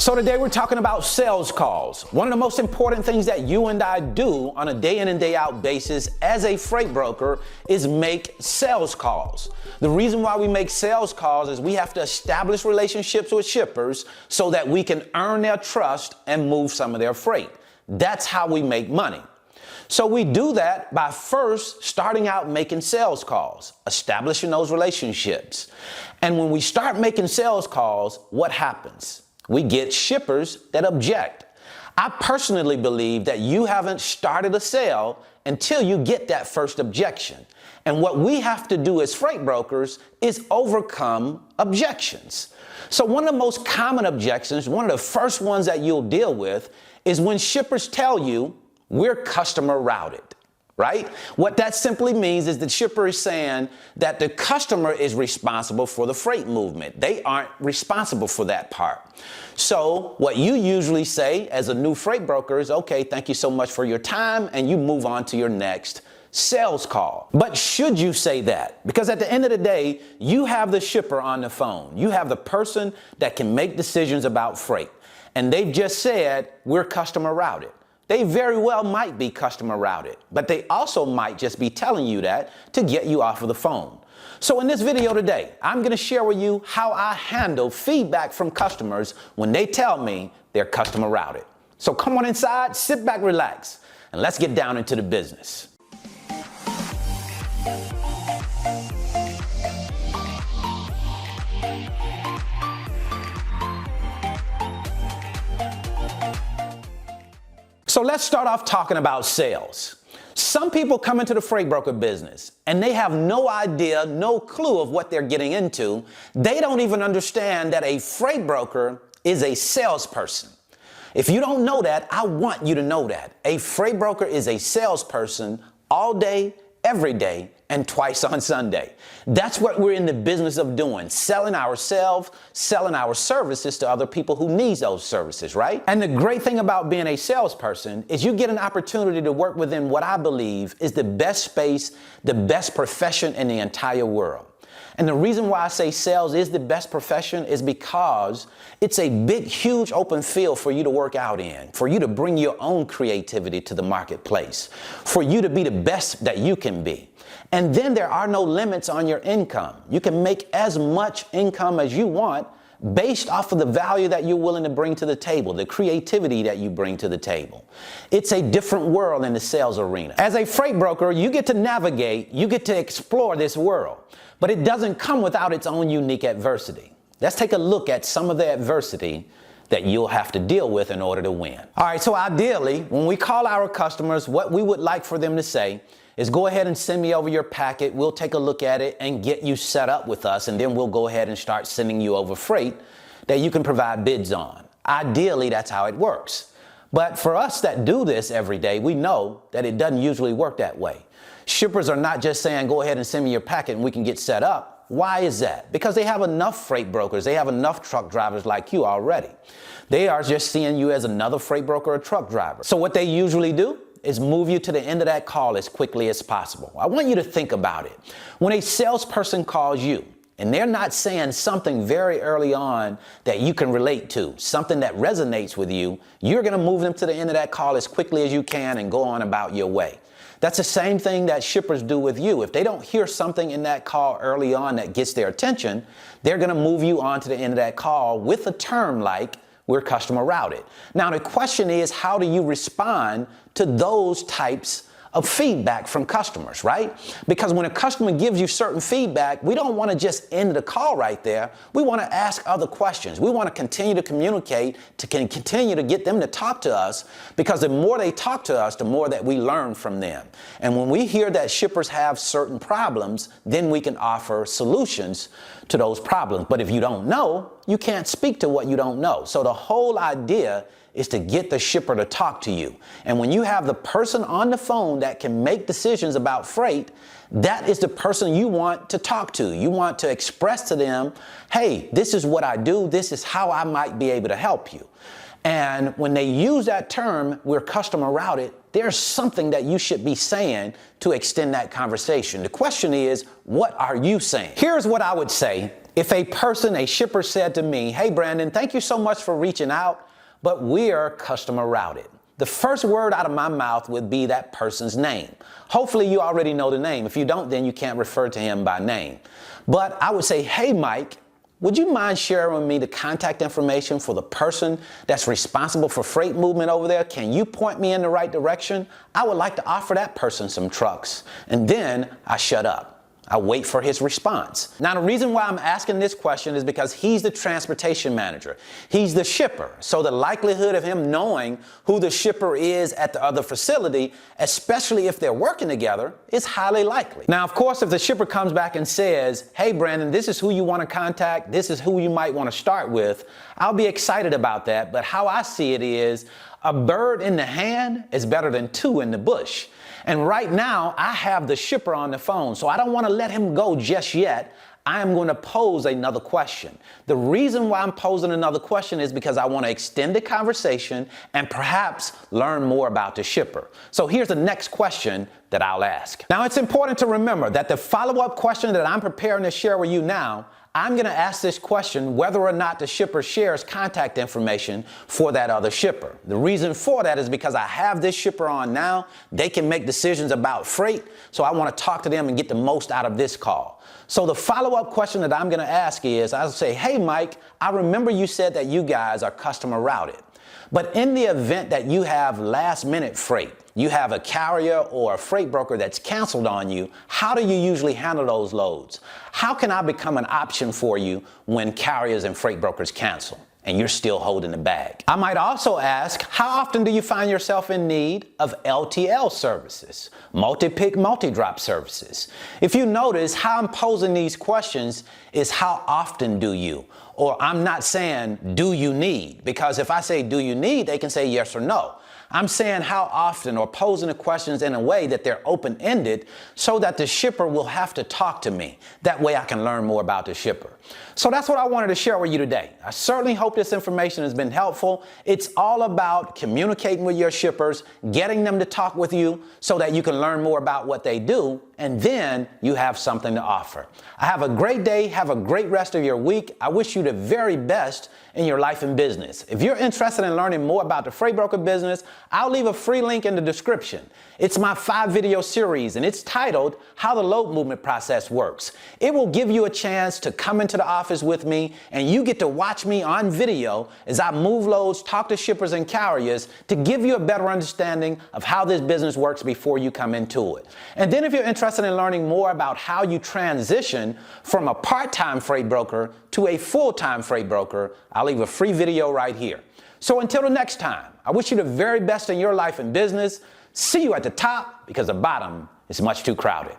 So today we're talking about sales calls. One of the most important things that you and I do on a day in and day out basis as a freight broker is make sales calls. The reason why we make sales calls is we have to establish relationships with shippers so that we can earn their trust and move some of their freight. That's how we make money. So we do that by first starting out making sales calls, establishing those relationships. And when we start making sales calls, what happens? We get shippers that object. I personally believe that you haven't started a sale until you get that first objection. And what we have to do as freight brokers is overcome objections. So one of the most common objections, one of the first ones that you'll deal with, is when shippers tell you, we're customer routed, right? What that simply means is the shipper is saying that the customer is responsible for the freight movement. They aren't responsible for that part. So what you usually say as a new freight broker is, okay, thank you so much for your time, and you move on to your next sales call. But should you say that? Because at the end of the day, you have the shipper on the phone. You have the person that can make decisions about freight. And they've just said, we're customer routed. They very well might be customer routed, but they also might just be telling you that to get you off of the phone. So in this video today, I'm going to share with you how I handle feedback from customers when they tell me they're customer routed. So come on inside, sit back, relax, and let's get down into the business. So let's start off talking about sales. Some people come into the freight broker business and they have no idea, no clue of what they're getting into. They don't even understand that a freight broker is a salesperson. If you don't know that, I want you to know that. A freight broker is a salesperson all day, every day, and twice on Sunday. That's what we're in the business of doing, selling ourselves, selling our services to other people who need those services, right? And the great thing about being a salesperson is you get an opportunity to work within what I believe is the best space, the best profession in the entire world. And the reason why I say sales is the best profession is because it's a big, huge open field for you to work out in, for you to bring your own creativity to the marketplace, for you to be the best that you can be. And then there are no limits on your income. You can make as much income as you want based off of the value that you're willing to bring to the table, the creativity that you bring to the table. It's a different world in the sales arena. As a freight broker, you get to navigate, you get to explore this world, but it doesn't come without its own unique adversity. Let's take a look at some of the adversity that you'll have to deal with in order to win. All right, so ideally, when we call our customers, what we would like for them to say is go ahead and send me over your packet. We'll take a look at it and get you set up with us, and then we'll go ahead and start sending you over freight that you can provide bids on. Ideally, that's how it works. But for us that do this every day, we know that it doesn't usually work that way. Shippers are not just saying, go ahead and send me your packet and we can get set up. Why is that? Because they have enough freight brokers. They have enough truck drivers like you already. They are just seeing you as another freight broker or truck driver. So what they usually do is move you to the end of that call as quickly as possible. I want you to think about it. When a salesperson calls you and they're not saying something very early on that you can relate to, something that resonates with you, you're going to move them to the end of that call as quickly as you can and go on about your way. That's the same thing that shippers do with you. If they don't hear something in that call early on that gets their attention, they're going to move you on to the end of that call with a term like, we're customer routed. Now, the question is, how do you respond to those types of feedback from customers, right? Because when a customer gives you certain feedback, we don't want to just end the call right there. We want to ask other questions. We want to continue to communicate, to continue to get them to talk to us, because the more they talk to us, the more that we learn from them. And when we hear that shippers have certain problems, then we can offer solutions to those problems. But if you don't know, you can't speak to what you don't know. So the whole idea is to get the shipper to talk to you. And when you have the person on the phone that can make decisions about freight, that is the person you want to talk to. You want to express to them, hey, this is what I do. This is how I might be able to help you. And when they use that term, we're customer routed, there's something that you should be saying to extend that conversation. The question is, what are you saying? Here's what I would say If a person, a shipper said to me, "Hey Brandon, thank you so much for reaching out, but we're customer routed," the first word out of my mouth would be that person's name. Hopefully you already know the name. If you don't, then you can't refer to him by name. But I would say, "Hey Mike, would you mind sharing with me the contact information for the person that's responsible for freight movement over there? Can you point me in the right direction? I would like to offer that person some trucks." And then I shut up. I wait for his response. Now, the reason why I'm asking this question is because he's the transportation manager. He's the shipper. So the likelihood of him knowing who the shipper is at the other facility, especially if they're working together, is highly likely. Now, of course, if the shipper comes back and says, "Hey, Brandon, this is who you want to contact. This is who you might want to start with," I'll be excited about that. But how I see it is a bird in the hand is better than two in the bush. And right now, I have the shipper on the phone, so I don't want to let him go just yet. I am going to pose another question. The reason why I'm posing another question is because I want to extend the conversation and perhaps learn more about the shipper. So here's the next question that I'll ask. Now, it's important to remember that the follow-up question that I'm preparing to share with you now, I'm going to ask this question whether or not the shipper shares contact information for that other shipper. The reason for that is because I have this shipper on now. They can make decisions about freight, so I want to talk to them and get the most out of this call. So the follow-up question that I'm going to ask is, I'll say, "Hey, Mike, I remember you said that you guys are customer routed. But in the event that you have last-minute freight, you have a carrier or a freight broker that's canceled on you, how do you usually handle those loads? How can I become an option for you when carriers and freight brokers cancel and you're still holding the bag?" I might also ask, how often do you find yourself in need of LTL services, multi-pick, multi-drop services? If you notice, how I'm posing these questions is how often do you? Or I'm not saying, do you need? Because if I say, do you need, they can say yes or no. I'm saying how often, or posing the questions in a way that they're open-ended so that the shipper will have to talk to me. That way I can learn more about the shipper. So that's what I wanted to share with you today. I certainly hope this information has been helpful. It's all about communicating with your shippers, getting them to talk with you so that you can learn more about what they do, and then you have something to offer. I have a great day. Have a great rest of your week. I wish you the very best in your life and business. If you're interested in learning more about the freight broker business, I'll leave a free link in the description. It's my 5-video series, and it's titled How the Load Movement Process Works. It will give you a chance to come into the office with me, and you get to watch me on video as I move loads, talk to shippers and carriers to give you a better understanding of how this business works before you come into it. And then if you're interested in learning more about how you transition from a part-time freight broker to a full-time freight broker, I'll leave a free video right here. So until the next time, I wish you the very best in your life and business. See you at the top, because the bottom is much too crowded.